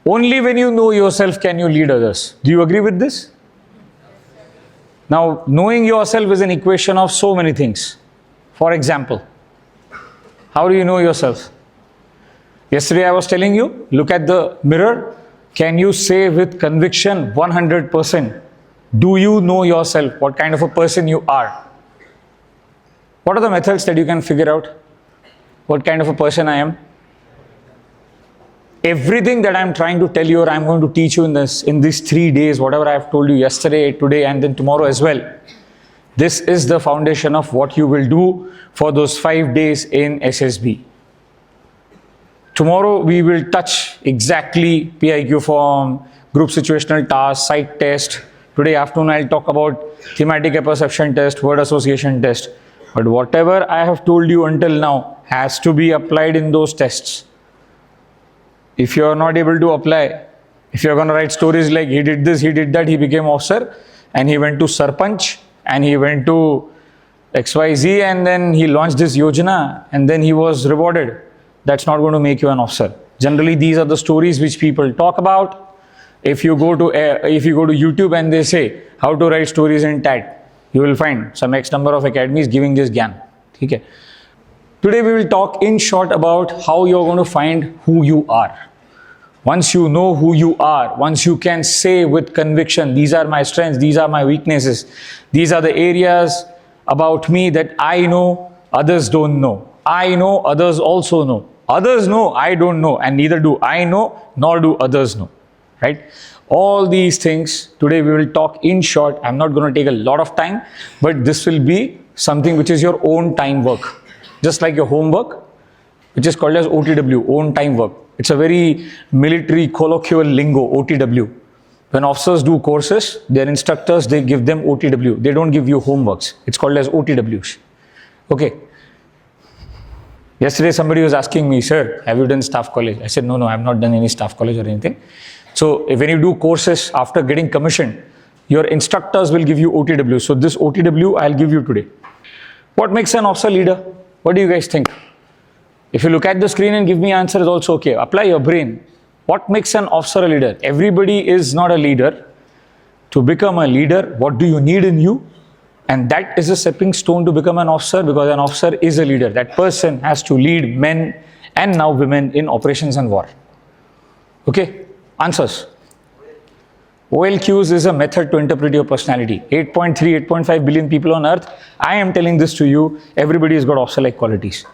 Only when you know yourself can you lead others. Do you agree with this? Now, knowing yourself is an equation of so many things. For example, how do you know yourself? Yesterday I was telling you, look at the mirror. Can you say with conviction 100%, do you know yourself, what kind of a person you are? What are the methods that you can figure out what kind of a person I am? Everything that I'm trying to tell you or I'm going to teach you in these 3 days, whatever I have told you yesterday, today and then tomorrow as well, this is the foundation of what you will do for those 5 days in SSB. Tomorrow we will touch exactly PIQ form, group situational task, psych test. Today afternoon I'll talk about thematic apperception test, word association test. But whatever I have told you until now has to be applied in those tests. If you are not able to apply, if you are going to write stories like he did this, he did that, he became officer and he went to Sarpanch and he went to XYZ and then he launched this Yojana and then he was rewarded. That's not going to make you an officer. Generally, these are the stories which people talk about. If you go to YouTube and they say how to write stories in TAT, you will find some X number of academies giving this gyan. Okay. Today we will talk in short about how you're going to find who you are. Once you know who you are, once you can say with conviction, these are my strengths, these are my weaknesses, these are the areas about me that I know, others don't know. I know, others also know. Others know, I don't know, and neither do I know, nor do others know. Right? All these things, today we will talk in short. I'm not going to take a lot of time, but this will be something which is your own time work. Just like your homework, which is called as OTW, own time work. It's a very military colloquial lingo, OTW. When officers do courses, their instructors, they give them OTW. They don't give you homeworks. It's called as OTWs. Okay. Yesterday somebody was asking me, sir, have you done staff college? I said, no, I have not done any staff college or anything. So when you do courses after getting commissioned, your instructors will give you OTW. So this OTW I'll give you today. What makes an officer leader? What do you guys think? If you look at the screen and give me answer is also okay. Apply your brain. What makes an officer a leader? Everybody is not a leader. To become a leader, what do you need in you? And that is a stepping stone to become an officer, because an officer is a leader. That person has to lead men and now women in operations and war. Okay, answers. OLQs is a method to interpret your personality. 8.3, 8.5 billion people on earth. I am telling this to you. Everybody has got officer-like qualities.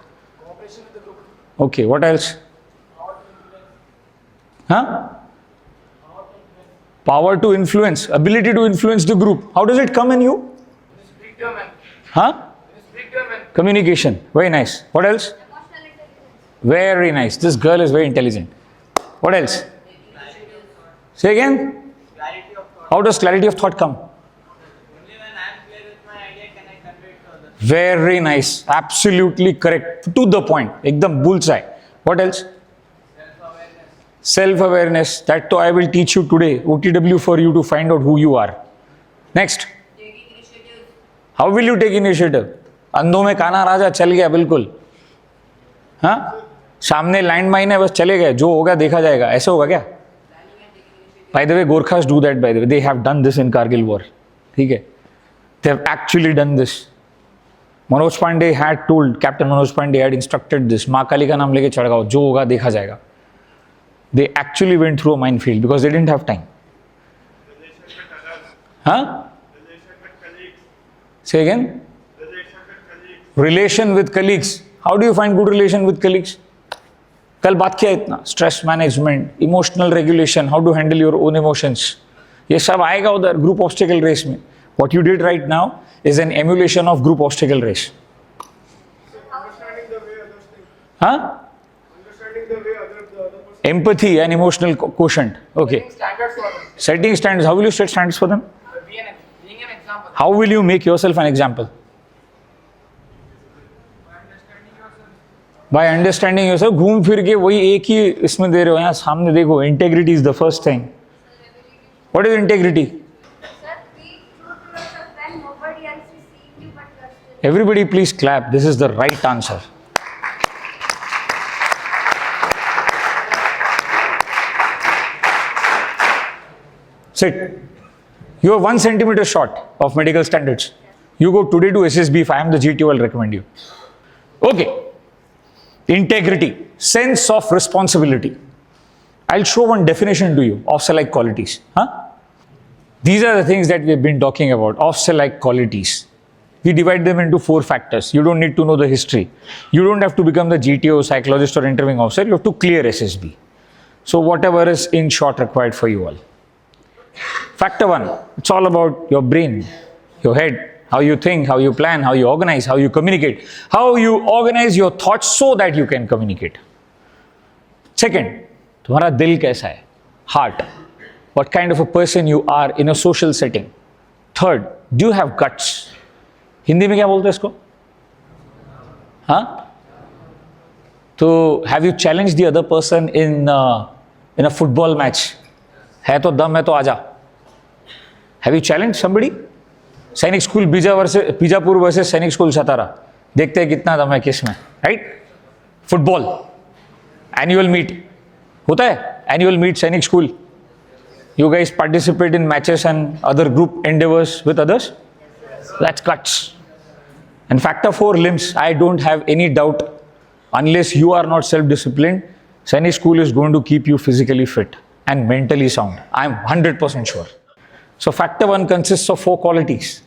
Okay, what else? Huh? Power to influence. Ability to influence the group. How does it come in you? Huh? Communication. Very nice. What else? Very nice. This girl is very intelligent. What else? Say again? How does clarity of thought come? Only when I am clear with my idea can I convey it to others. Very nice. Absolutely correct. To the point. Ekdam bullseye. What else? Self-awareness. Self-awareness. That too I will teach you today. OTW for you to find out who you are. Next. Taking initiatives. How will you take initiative? अंधों में काना राजा चल गया बिल्कुल. हाँ? सामने land mine है बस चले गए. जो होगा देखा जाएगा. ऐसे होगा क्या? By the way, Gorkhas do that, by the way. They have done this in Kargil war. Okay? They have actually done this. Manoj Pandey had told, Captain Manoj Pandey had instructed this. माँ काली का नाम लेके चढ़ गाओ. जो होगा देखा जाएगा. They actually went through a minefield because they didn't have time. Huh? Say again? Relation with colleagues. How do you find good relation with colleagues? कल बात किया इतना stress management, emotional regulation, how to handle your own emotions, ये सब आएगा उधर group obstacle race में. What you did right now is an emulation of group obstacle race. हाँ? Empathy and emotional quotient. Okay. Setting standards. How will you set standards for them? Being an example. How will you make yourself an example? By understanding yourself. घूम फिर के वही एक ही इसमें दे रहे हो. यहाँ सामने देखो. Integrity is the first thing. What is integrity? Everybody please clap. This is the right answer. Sit. You are 1 centimeter short of medical standards. You go today to SSB. If I am the GTO, I'll recommend you. Okay. Integrity, sense of responsibility. I'll show one definition to you of select qualities. These are the things that we've been talking about of select qualities. We divide them into 4 factors. You don't need to know the history. You don't have to become the GTO, psychologist or interviewing officer. You have to clear SSB. So whatever is in short required for you all. Factor 1, it's all about your brain, your head, how you think, how you plan, how you organize, how you communicate, how you organize your thoughts so that you can communicate. Second, तुम्हारा दिल कैसा है? Heart. What kind of a person you are in a social setting. Third, do you have guts? Hindi में क्या बोलते हैं इसको? हाँ? तो have you challenged the other person in a football match? है तो दम है तो आजा. Have you challenged somebody? सैनिक स्कूल बीजापुर वर्सेस सैनिक स्कूल सतारा. देखते हैं कितना दम है किस में, राइट? फुटबॉल एनुअल मीट होता है, एनुअल मीट सैनिक school. You guys participate in matches and other group endeavors with others? That's guts. And factor 4, limbs. I don't have any doubt, unless you are not self-disciplined, Sainik school is going to keep you physically fit and mentally sound. I'm 100% sure. So factor 1 consists of 4 qualities.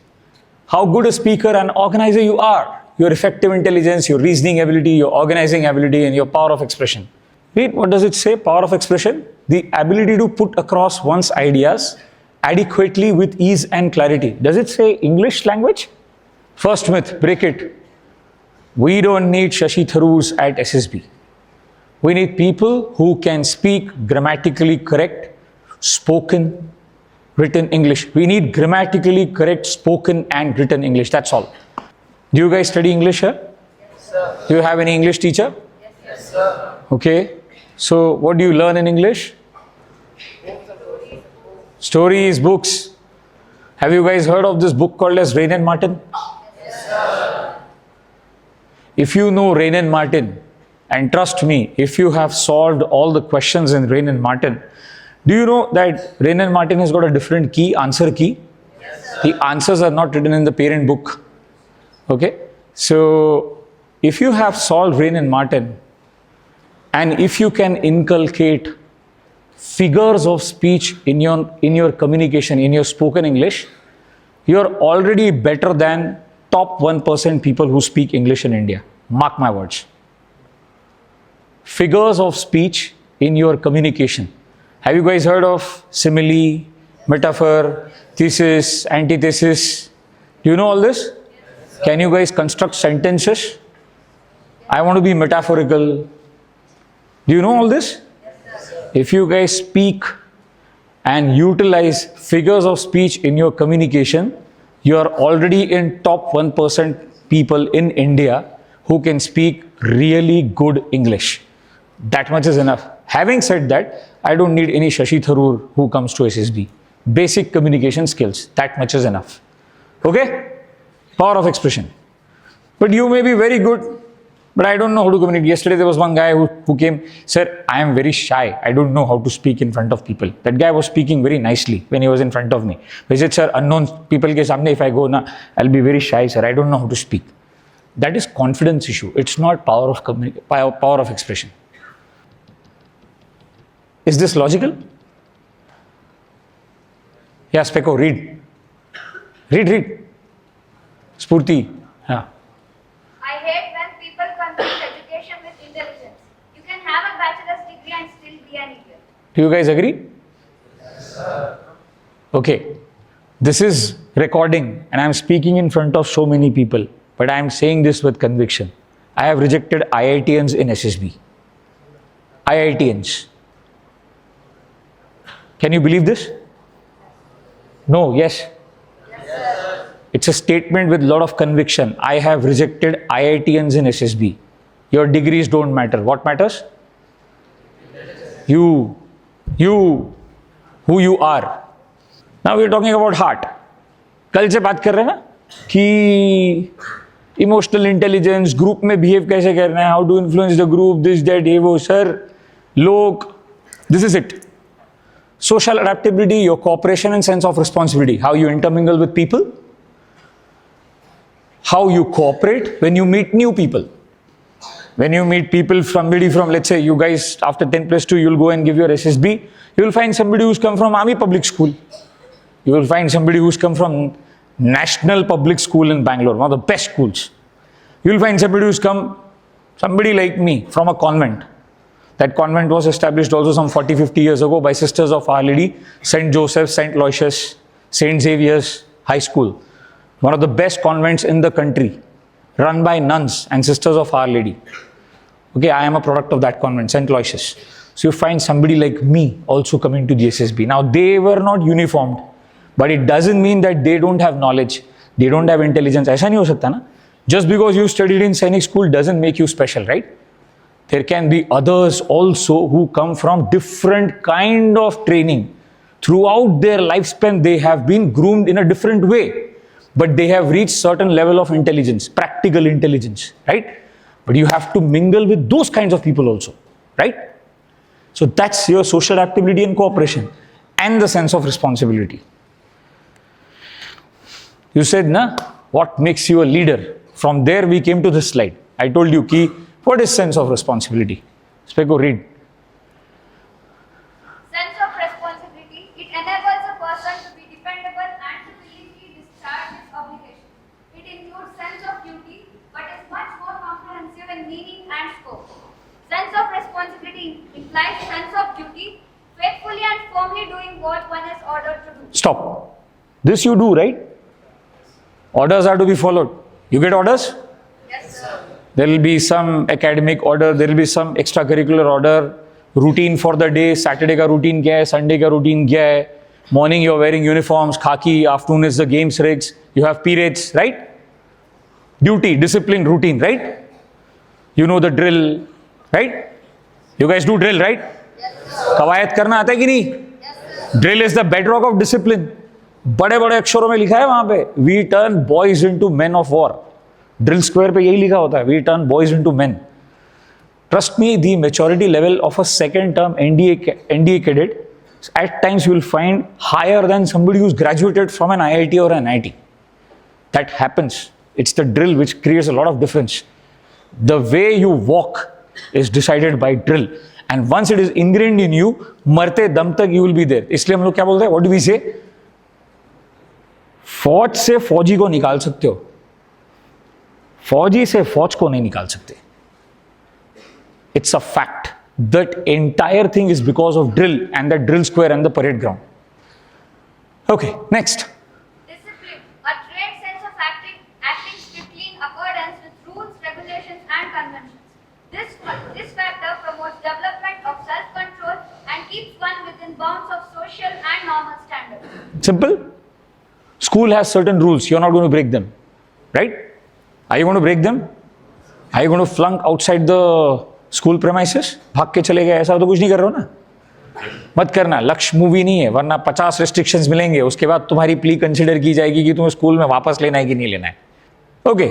How good a speaker and organizer you are, your effective intelligence, your reasoning ability, your organizing ability, and your power of expression. Read, what does it say? Power of expression? The ability to put across one's ideas adequately with ease and clarity. Does it say English language? First myth, break it. We don't need Shashi Tharoors at SSB. We need people who can speak grammatically correct, spoken, written English. We need grammatically correct, spoken and written English. That's all. Do you guys study English here? Yes, sir. Do you have any English teacher? Yes, sir. Okay. So what do you learn in English? Stories, books. Have you guys heard of this book called as Rain and Martin? Yes, sir. If you know Rain and Martin, and trust me, if you have solved all the questions in Rain and Martin, do you know that Rain and Martin has got a different key, answer key? Yes, sir. The answers are not written in the parent book. Okay? So, if you have solved Rain and Martin, and if you can inculcate figures of speech in your communication, in your spoken English, you're already better than top 1% people who speak English in India. Mark my words. Figures of speech in your communication. Have you guys heard of simile, metaphor, thesis, antithesis? Do you know all this? Can you guys construct sentences? I want to be metaphorical. Do you know all this? If you guys speak and utilize figures of speech in your communication, you are already in top 1% people in India who can speak really good English. That much is enough. Having said that, I don't need any Shashi Tharoor who comes to SSB. Basic communication skills, that much is enough. Okay? Power of expression. But you may be very good, but I don't know how to communicate. Yesterday there was one guy who came, sir, I am very shy. I don't know how to speak in front of people. That guy was speaking very nicely when he was in front of me. He said, sir, unknown people ke samne, if I go, I'll be very shy, sir. I don't know how to speak. That is confidence issue. It's not power of expression. Is this logical? Yeah, Speko, read. Read. Spurti. Yeah. I hate when people confuse education with intelligence. You can have a bachelor's degree and still be an idiot. Do you guys agree? Yes, sir. Okay. This is recording and I am speaking in front of so many people, but I am saying this with conviction. I have rejected IITians in SSB. IITians. Can you believe this? No, yes? Yes. It's a statement with a lot of conviction. I have rejected IITians in SSB. Your degrees don't matter. What matters? You, who you are. Now we are talking about heart. कल से बात कर रहे हैं ना कि emotional intelligence group में behave कैसे करना है, how to influence the group, this that ये वो. सर लोग, this is it. Social adaptability, your cooperation and sense of responsibility, how you intermingle with people, how you cooperate when you meet new people. When you meet people, somebody from, let's say you guys after 10+2, you'll go and give your SSB, you will find somebody who's come from Army Public School. You will find somebody who's come from National Public School in Bangalore, one of the best schools. You will find somebody who's come, somebody like me, from a convent. That convent was established also some 40-50 years ago by Sisters of Our Lady, St. Joseph, St. Aloysius, St. Xavier's High School. One of the best convents in the country, run by nuns and Sisters of Our Lady. Okay, I am a product of that convent, St. Aloysius. So you find somebody like me also coming to the SSB. Now they were not uniformed, but it doesn't mean that they don't have knowledge, they don't have intelligence. ऐसा नहीं हो सकता ना? Just because you studied in Sainik school doesn't make you special, right? There can be others also who come from different kind of training. Throughout their lifespan, they have been groomed in a different way, but they have reached certain level of intelligence, practical intelligence, right? But you have to mingle with those kinds of people also, right? So that's your social adaptability and cooperation and the sense of responsibility. You said, na, what makes you a leader? From there we came to this slide. I told you, ki, what is sense of responsibility? Speko, read. Sense of responsibility, it enables a person to be dependable and to willingly discharge his obligations. It includes sense of duty, but is much more comprehensive in meaning and scope. Sense of responsibility implies sense of duty, faithfully and firmly doing what one is ordered to do. Stop. This you do, right? Orders are to be followed. You get orders? Yes, sir. There will be some academic order, there will be some extracurricular order, routine for the day, Saturday ka routine kya hai, Sunday ka routine kya hai, morning you are wearing uniforms, khaki, afternoon is the games rigs, you have periods, right? Duty, discipline, routine, right? You know the drill, right? You guys do drill, right? Yes, sir. कवायद करना आता है कि नहीं? Yes, sir. Drill is the bedrock of discipline. बड़े बड़े अक्षरों में लिखा है वहां पे, we turn boys into men of war. Drill square पे यही लिखा होता है, we turn boys into men. Trust me, the maturity level of a second term NDA cadet at times you will find higher than somebody who's graduated from an IIT or an IIT. That happens. It's the drill which creates a lot of difference. The way you walk is decided by drill, and once it is ingrained in you, मरते दम तक you will be there. इसलिए हम लोग क्या बोलते हैं? What do we say? फौज से फौजी को निकाल सकते हो, फौजी से फौज को नहीं निकाल सकते. It's a fact. That entire thing is because of drill and the drill square and the parade ground. Okay, next. Discipline, a trained sense of acting strictly in accordance with rules, regulations, and conventions. This factor promotes development of self-control and keeps one within bounds of social and normal standards. Simple. School has certain rules. You're not going to break them, right? Are you going to break them? Are you going to flunk outside the school premises? भाग के चले गए, ऐसा तो कुछ नहीं कर रहे हो ना. मत करना. लक्ष्य मूवी नहीं है, वरना 50 रेस्ट्रिक्शंस मिलेंगे. उसके बाद तुम्हारी प्ली कंसीडर की जाएगी कि तुम्हें स्कूल में वापस लेना है कि नहीं लेना है. Okay,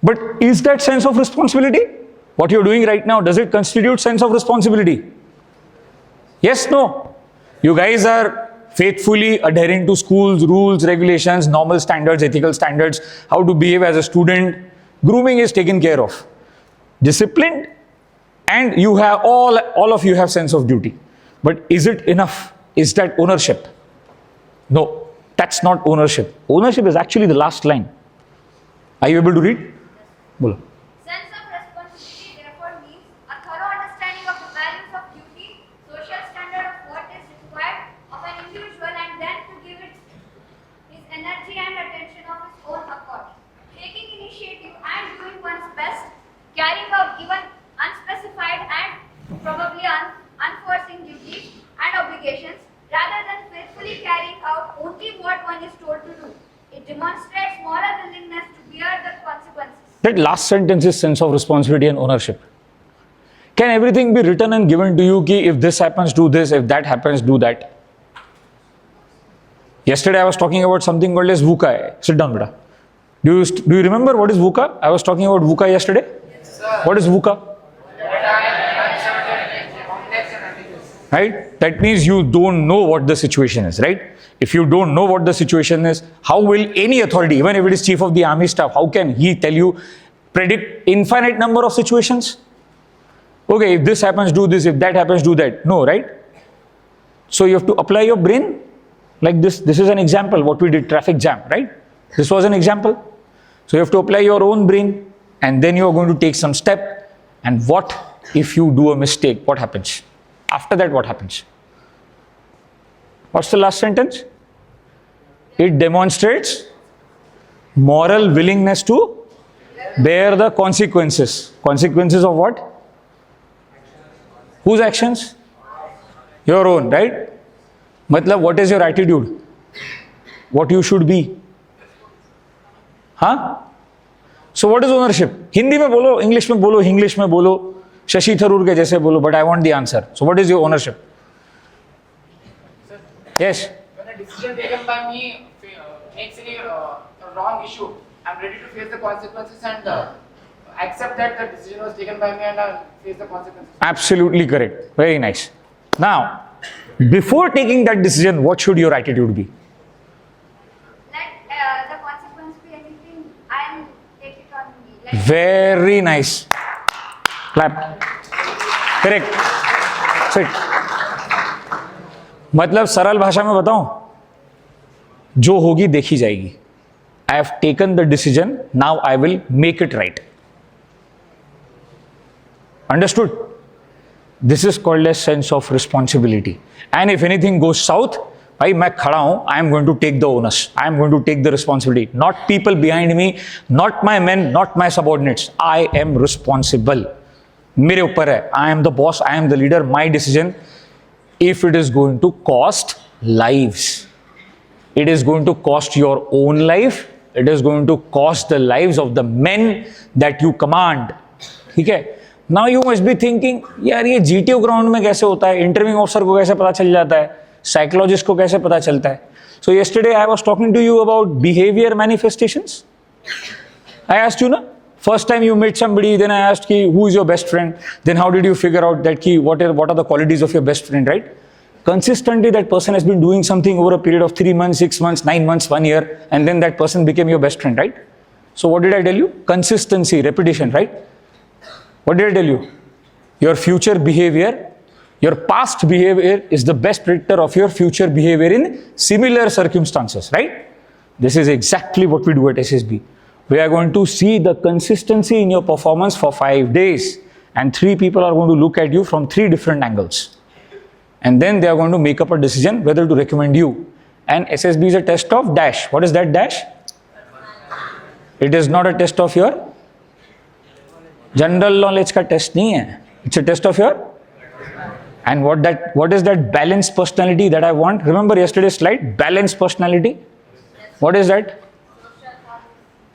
but is that sense of responsibility? What you are doing right now, does it constitute sense of responsibility? Yes, no? You guys are faithfully adhering to schools, rules, regulations, normal standards, ethical standards, how to behave as a student. Grooming is taken care of. Disciplined, and you have all of you have sense of duty. But is it enough? Is that ownership? No, that's not ownership. Ownership is actually the last line. Are you able to read? Bolo. Sense of responsibility therefore means a thorough understanding of the values of duty, social standard of what is required of an individual, and then to give it his energy and attention of his own accord. Taking initiative and doing one's best, carrying out even unspecified and probably unforeseen duties and obligations, rather than faithfully carrying out only what one is told to do. It demonstrates moral willingness to bear the consequences. That last sentence is sense of responsibility and ownership. Can everything be written and given to you ki if this happens, do this, if that happens, do that? Yesterday I was talking about something called as VUCA. Sit down, beta. Do you remember what is VUCA? I was talking about VUCA yesterday. Yes, sir. What is VUCA? right? That means you don't know what the situation is, right? If you don't know what the situation is, how will any authority, even if it is chief of the army staff, how can he tell you, predict infinite number of situations? Okay, if this happens, do this. If that happens, do that. No, right? So you have to apply your brain like this. This is an example, what we did, traffic jam, right? This was an example. So you have to apply your own brain, and then you are going to take some step. And what if you do a mistake? What happens? After that, what happens? What's the last sentence? It demonstrates moral willingness to bear the consequences. Consequences of what? Whose actions? Your own, right? Matlab, what is your attitude? What you should be? Huh? So what is ownership? Hindi mein bolo, English mein bolo, Shashi Tharoor ke jaise bolo, but I want the answer. So what is your ownership? Sir, Yes. when a decision taken by me makes any a wrong issue, I'm ready to face the consequences and accept that the decision was taken by me and face the consequences. Absolutely correct. Very nice. Now, before taking that decision, what should your attitude be? Let the consequence be anything, I'll take it on me. Like, Very nice. Clap. Correct. Sit. मतलब सरल भाषा में बताऊं, जो होगी देखी जाएगी. I have taken the decision, now I will make it right. Understood? This is called a sense of responsibility. And if anything goes south, भाई मैं खड़ा हूं, I am going to take the onus. I am going to take the responsibility. Not people behind me, not my men, not my subordinates. I am responsible. मेरे ऊपर है. I am the boss, I am the leader, my decision. If it is going to cost lives, it is going to cost your own life, it is going to cost the lives of the men that you command. ठीक है? Now you must be thinking, यार ये GTO ground में कैसे होता है, interviewing officer को कैसे पता चल जाता है, साइकोलॉजिस्ट को कैसे पता चलता है. So yesterday I was talking to you about behavior manifestations. I asked you, na? First time you met somebody, then I asked ki, who is your best friend, then how did you figure out that ki, what are the qualities of your best friend, right? Consistently that person has been doing something over a period of 3 months, 6 months, 9 months, 1 year, and then that person became your best friend, right? So what did I tell you? Consistency, repetition, right? What did I tell you? Your future behavior, your past behavior is the best predictor of your future behavior in similar circumstances, right? This is exactly what we do at SSB. We are going to see the consistency in your performance for 5 days, and 3 people are going to look at you from 3 different angles. And then they are going to make up a decision whether to recommend you. And SSB is a test of dash. What is that dash? It is not a test of your general knowledge ka test nahi hai. It's a test of your. And what is that balanced personality that I want? Remember yesterday's slide? Balanced personality. What is that?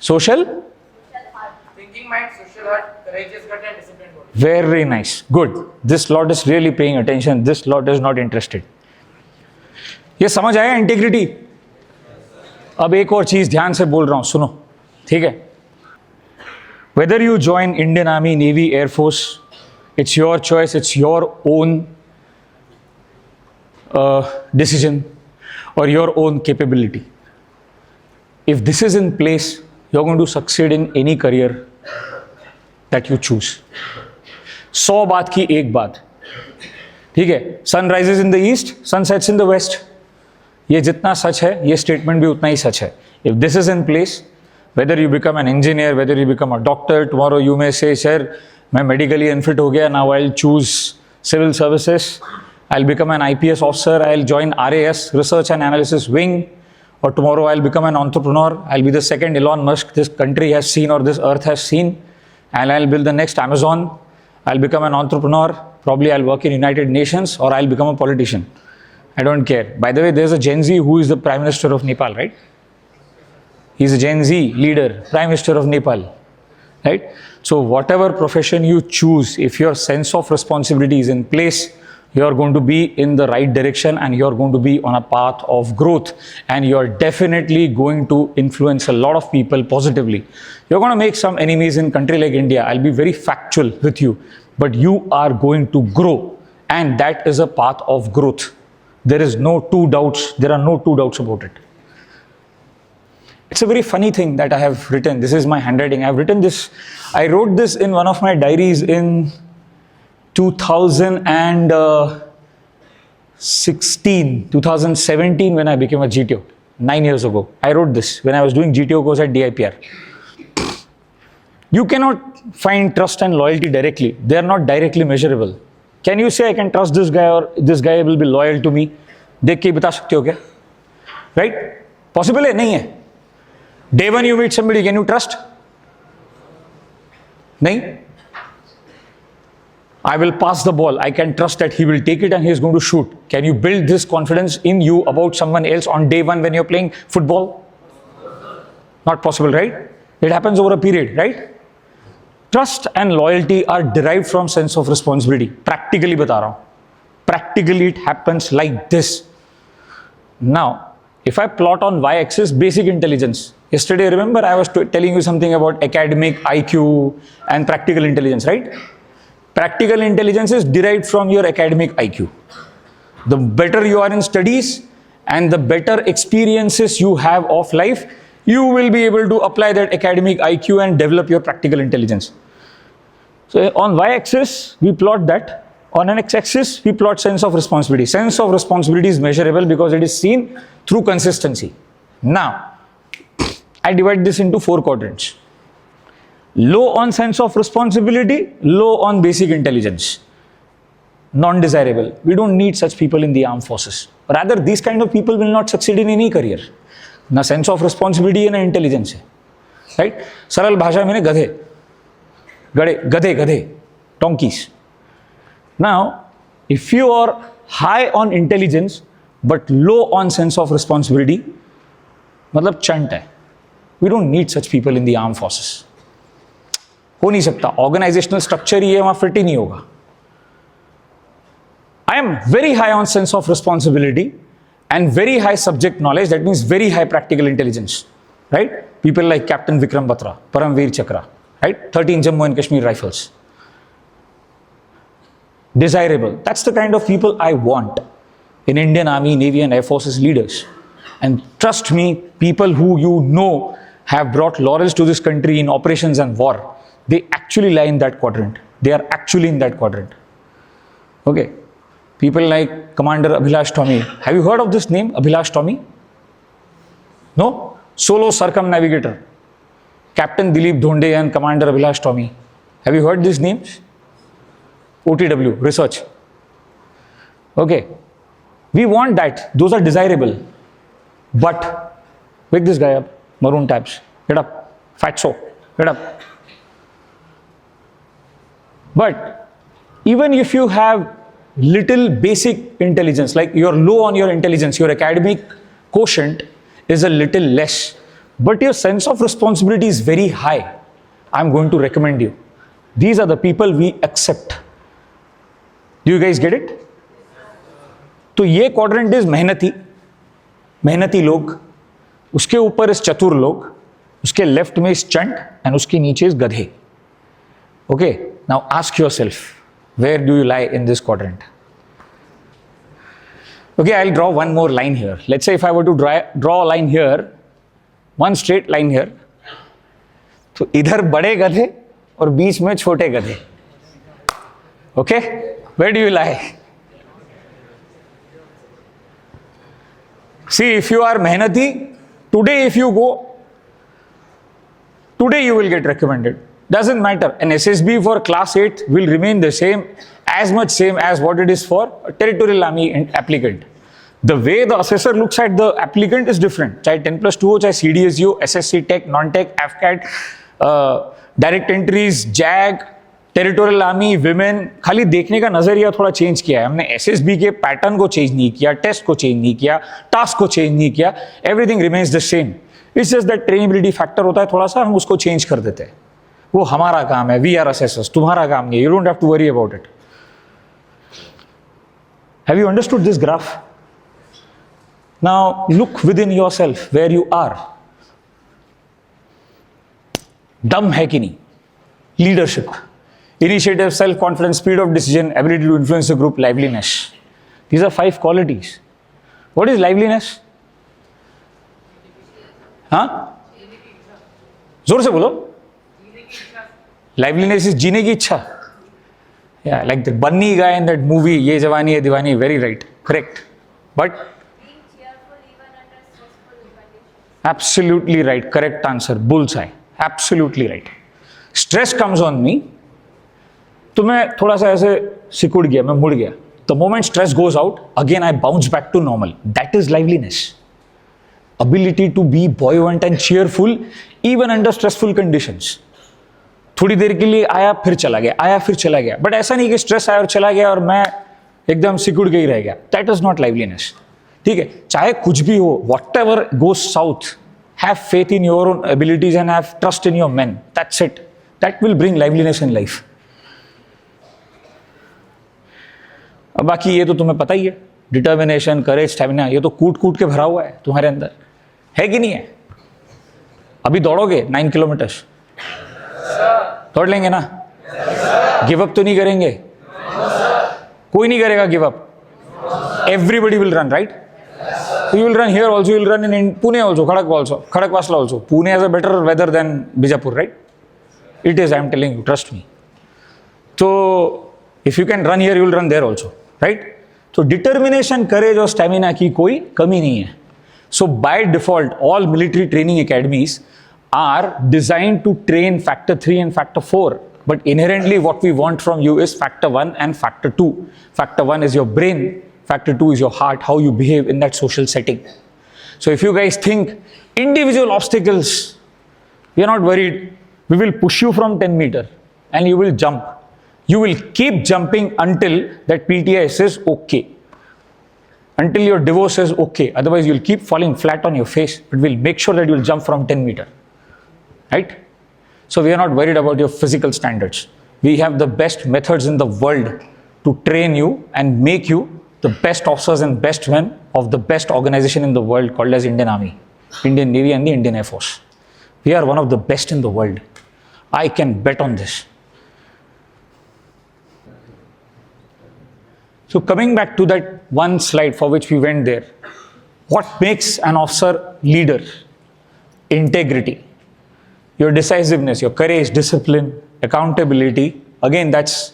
Social? Thinking mind, social heart, courageous gut and disciplined body. Very nice. Good. This lot is really paying attention. This lot is not interested. ये समझ आया integrity? अब एक और चीज ध्यान से बोल रहा हूं, सुनो. ठीक है? Whether you join Indian Army, Navy, Air Force, it's your choice, it's your own decision or your own capability. If this is in place, you're going to succeed in any career that you choose. 100 बात की एक बात. ठीक है? Sun rises in the east, sun sets in the west. ये जितना सच है, ये स्टेटमेंट भी उतना ही सच है. If this is in place, whether you become an engineer, whether you become a doctor, tomorrow you may say, sir, मैं medically unfit हो गया, now I'll choose civil services, I'll become an IPS officer, I'll join RAS, Research and Analysis Wing, or tomorrow I'll become an entrepreneur, I'll be the second Elon Musk this country has seen or this earth has seen, and I'll build the next Amazon, I'll become an entrepreneur, probably I'll work in United Nations, or I'll become a politician. I don't care. By the way, there's a Gen Z who is the Prime Minister of Nepal, right? He's a Gen Z leader, Prime Minister of Nepal, right? So whatever profession you choose, if your sense of responsibility is in place, you're going to be in the right direction and you're going to be on a path of growth, and you're definitely going to influence a lot of people positively. You're going to make some enemies in country like India. I'll be very factual with you, but you are going to grow and that is a path of growth. There are no two doubts about it. It's a very funny thing that I have written. This is my handwriting. I wrote this in one of my diaries in 2017 when I became a GTO, 9 years ago. I wrote this when I was doing GTO course at DIPR. You cannot find trust and loyalty directly. They are not directly measurable. Can you say I can trust this guy or this guy will be loyal to me? देख के बता सकते हो क्या? Right? Possible है? नहीं है. Day one you meet somebody, can you trust? नहीं. I will pass the ball. I can trust that he will take it and he is going to shoot. Can you build this confidence in you about someone else on day one when you're playing football? Not possible, right? It happens over a period, right? Trust and loyalty are derived from sense of responsibility. Practically बता रहा हूँ. Practically it happens like this. Now, if I plot on y-axis basic intelligence. Yesterday, remember I was telling you something about academic IQ and practical intelligence, right? Practical intelligence is derived from your academic IQ. The better you are in studies and the better experiences you have of life, you will be able to apply that academic IQ and develop your practical intelligence. So on y-axis, we plot that. On an x-axis, we plot sense of responsibility. Sense of responsibility is measurable because it is seen through consistency. Now, I divide this into 4 quadrants. Low on sense of responsibility, low on basic intelligence. Non-desirable. We don't need such people in the armed forces. Rather, these kind of people will not succeed in any career. Na sense of responsibility and intelligence. Right? Saral bhasha mein gadhe. Gadhe. Donkeys. Now, if you are high on intelligence but low on sense of responsibility, matlab chunt hai. We don't need such people in the armed forces. हो नहीं सकता. Organizational structure ही है, वहाँ fit ही नहीं होगा. I am very high on sense of responsibility and very high subject knowledge. That means very high practical intelligence, right? People like Captain Vikram Batra, Paramveer Chakra, right? 13 Jammu and Kashmir Rifles. Desirable. That's the kind of people I want in Indian Army, Navy and Air Forces leaders. And trust me, people who you know have brought laurels to this country in operations and war, they actually lie in that quadrant. They are actually in that quadrant. Okay. People like Commander Abhilash Tomy. Have you heard of this name, Abhilash Tomy? No? Solo circumnavigator. Captain Dilip Dhonde and Commander Abhilash Tomy. Have you heard these names? OTW, research. Okay. We want that. Those are desirable. But, wake this guy up. Maroon tabs. Get up. Fatso. Get up. But, even if you have little basic intelligence, like you're low on your intelligence, your academic quotient is a little less, but your sense of responsibility is very high, I'm going to recommend you. These are the people we accept. Do you guys get it? तो ये quadrant is मेहनती लोग, उसके ऊपर is चतुर लोग, उसके left में is चंट and उसके नीचे is गधे. Okay, now ask yourself, where do you lie in this quadrant? Okay, I'll draw one more line here. Let's say if I were to draw a line here, one straight line here, तो इधर बड़े गधे और बीच में छोटे गधे. Okay, where do you lie? See, if you are mehnati, today if you go, today you will get recommended. Doesn't matter. An SSB for class 8 will remain the same as what it is for a territorial army applicant. The way the assessor looks at the applicant is different. चाहे 10+2 हो, चाहे CDSU, SSC Tech, Non-Tech, AFCAT, direct entries, JAG, territorial army, women, खाली देखने का नजरिया थोड़ा change किया है हमने. एसएसबी के पैटर्न को चेंज नहीं किया, टेस्ट को चेंज नहीं किया, टास्क को चेंज नहीं किया. Everything remains the same. It's just that trainability factor होता है थोड़ा सा, हम उसको चेंज कर देते हैं. वो हमारा काम है. We are assessors. तुम्हारा काम नहीं है. You don't have to worry about it. Have you understood this graph? Now look within yourself where you are. दम है कि नहीं? Leadership. initiative, self-confidence, speed of decision, ability to influence the group, liveliness. These are 5 qualities. What is liveliness? Huh? जोर से बोलो. Liveliness is जीने की इच्छा. Yeah, like the bunny guy in that movie, Ye Jawani Hai Diwani, very right, correct. But Being cheerful even under stressful conditions. absolutely right, correct answer, bullseye, absolutely right. Stress comes on me, तो मैं थोड़ा सा ऐसे सिकुड़ गया, मैं मुड़ गया. The moment stress goes out, again I bounce back to normal. That is liveliness. Ability to be buoyant and cheerful even under stressful conditions. थोड़ी देर के लिए आया फिर चला गया, आया फिर चला गया. बट ऐसा नहीं कि स्ट्रेस आया और चला गया और मैं एकदम सिकुड़ के ही रह गया. That is not liveliness. ठीक है, चाहे कुछ भी हो, what ever goes south, have faith in your own abilities and have trust in your man. That's it. That will bring liveliness in life. अब बाकी ये तो तुम्हें पता ही है, डिटर्मिनेशन, करेज, स्टैमिना, ये तो कूट कूट के भरा हुआ है तुम्हारे अंदर, है कि नहीं है? अभी दौड़ोगे 9 किलोमीटर्स, दौड़ लेंगे ना? गिव अप तो नहीं करेंगे? कोई नहीं करेगा give up. Everybody will run, right? You will run here also, you will run in Pune also, Khadakwasla also. Pune has a better weather than Bijapur, right? It is, I am telling you, trust me. तो if you can run here, you will run there also, right? तो determination, courage और stamina की कोई कमी नहीं है. So by default, all military training academies are designed to train factor 3 and factor 4. But inherently what we want from you is factor 1 and factor 2. Factor 1 is your brain, factor 2 is your heart, how you behave in that social setting. So if you guys think individual obstacles, we are not worried. We will push you from 10 meter and you will jump. You will keep jumping until that PTI says okay. Until your divorce is okay. Otherwise, you'll keep falling flat on your face. But we'll make sure that you'll jump from 10 meter. Right? So we are not worried about your physical standards. We have the best methods in the world to train you and make you the best officers and best men of the best organization in the world called as Indian Army, Indian Navy and the Indian Air Force. We are one of the best in the world. I can bet on this. So coming back to that one slide for which we went there, what makes an officer leader? Integrity, your decisiveness, your courage, discipline, accountability. Again, that's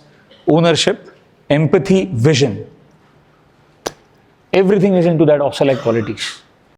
ownership, empathy, vision. Everything is into that officer-like qualities.